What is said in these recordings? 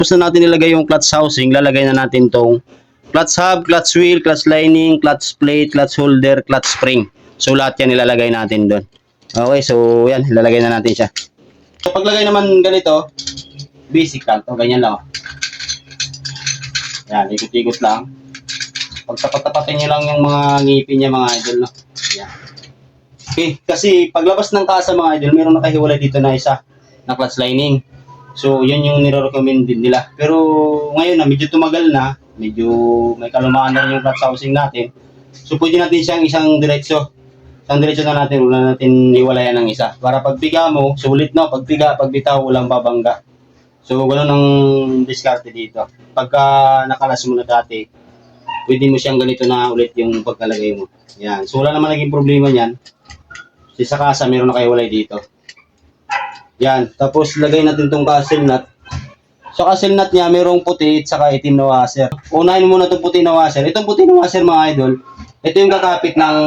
Tapos na natin ilagay yung clutch housing, lalagay na natin tong clutch hub, clutch wheel, clutch lining, clutch plate, clutch holder, clutch spring. So lahat yan ilalagay natin doon. Okay, so yan, ilalagay na natin siya. So paglagay naman ganito, basic lang to, ganyan lang. Yan, ikot-ikot lang. Pagtapat-tapatin nyo lang yung mga ngipin niya mga idol, no? Yan. Okay, kasi paglabas ng kasa mga idol, meron nakahiwalay dito na isa na clutch lining. So, yun yung nire-recommend din nila. Pero ngayon na medyo tumagal na, medyo may kalumaan na rin yung clutch housing natin. So, pwede natin siyang isang diretso. Isang diretso na natin, wala natin iwalayan ng isa. Para pagpiga mo, sulit no, pagpiga, pagbitaw, walang babangga. So, gano'n ang diskarte dito. Pagka nakalas mo na dati, pwede mo siyang ganito na ulit yung pagkalagay mo. Yan. So, wala naman naging problema niyan. Kasi sa kasa, meron na kayo walay dito. Yan. Tapos, lagay natin itong castle nut. So, castle nut niya, merong puti at saka itim na washer. Unahin mo muna itong puti na washer. Itong puti na washer, mga idol, ito yung kakapit ng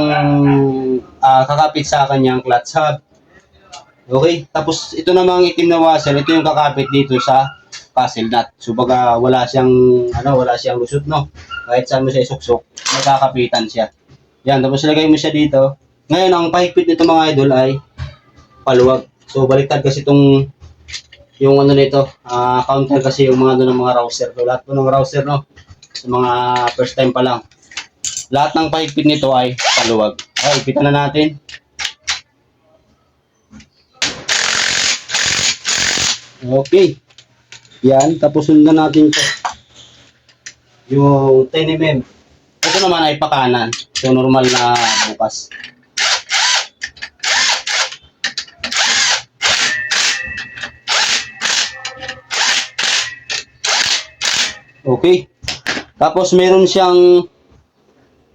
kakapit sa kanyang clutch hub. Okay? Tapos, ito namang itim na washer, ito yung kakapit dito sa castle nut. So, baga, wala siyang lusot, no? Kahit saan mo siya isuksok, magkakapitan siya. Yan. Tapos, lagay mo siya dito. Ngayon, ang pahigpit nito mga idol ay paluwag. So, baliktad kasi itong yung ano nito, counter kasi yung mga ng mga rouser. So, lahat po ng rouser, no? Sa mga first time pa lang. Lahat ng pahigpit nito ay paluwag. Okay, higpitan na natin. Okay. Yan, tapos sundan natin ito. Yung 10 mm. Ito naman ay pakanan. So, normal na bukas. Okay. Tapos meron siyang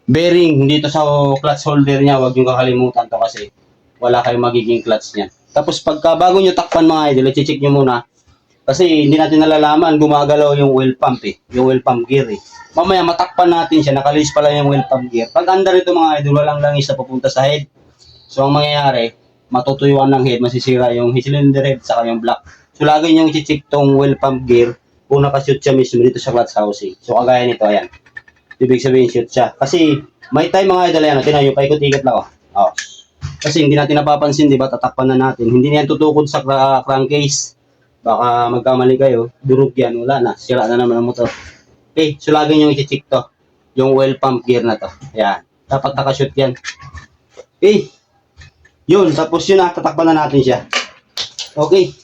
bearing dito sa clutch holder niya. Huwag yung kakalimutan to kasi wala kayong magiging clutch niya. Tapos pagka bago nyo takpan mga idol, i-check nyo muna. Kasi hindi natin nalalaman, gumagalaw yung oil pump eh. Yung oil pump gear eh. Mamaya matakpan natin siya, nakalis pala yung oil pump gear. Pag under ito mga idol, walang langis na papunta sa head. So ang mangyayari, matutuyuan ng head, masisira yung cylinder head saka yung block. So lagi nyo i-check tong oil pump gear kung nakashoot siya mismo dito sa clutch housing. So, kagaya nito, ayan. Ibig sabihin, shoot siya. Kasi, may time mga idol, ayan, tinayo, paikot-ikot lang, oh. Kasi, hindi natin napapansin, di ba, tatakpan na natin. Hindi na yan tutukod sa crankcase. Baka magkamali kayo, durog yan, wala na. Sira na naman ang motor. Okay, so lagi nyo i-check to. Yung oil pump gear na to. Ayan. Dapat nakashoot yan. Okay. Yun, tapos yun na, tatakpan na natin siya. Okay.